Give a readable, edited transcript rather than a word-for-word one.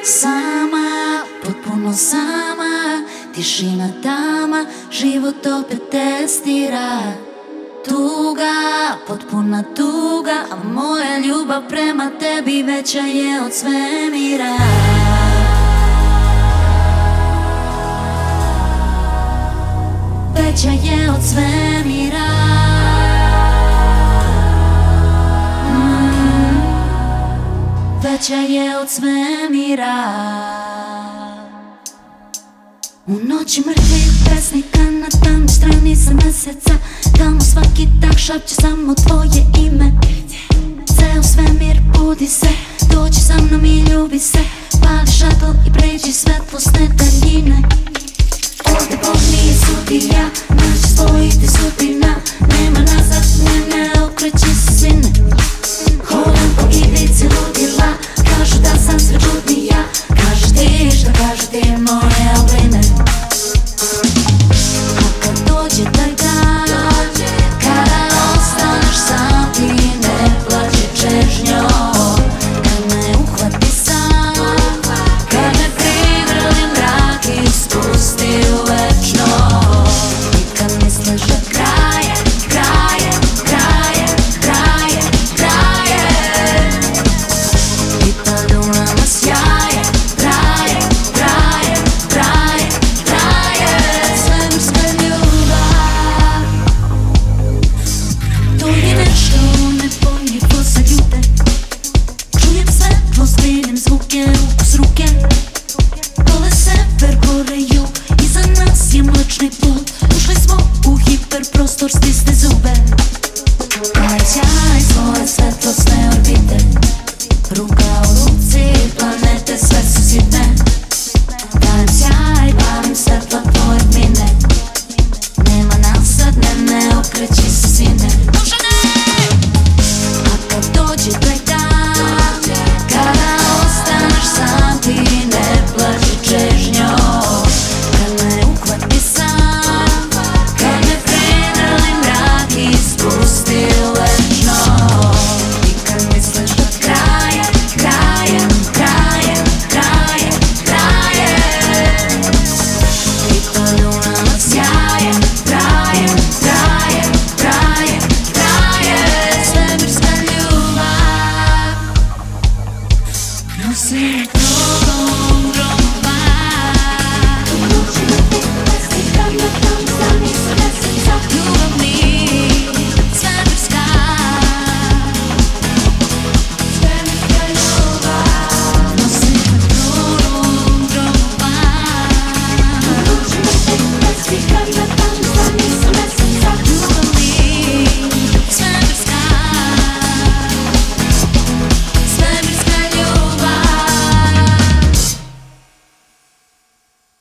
Sama, potpuno sama, tišina tama, život opet testira. Tuga, potpuna tuga, a moja ljubav prema tebi veća je od svemira. Veća je od svemira. Veća je od svemira. U noći mrtvih pesnika na tamnoj strani sa meseca, tamo svaki tak šapće samo tvoje ime. Ceo svemir budi se, dođi sa mnom i ljubi se, pali šatl i pređi svetlosne daljine. Ovdje Bog nije sudija, naš spojiti sudbina, nema nazad, ne.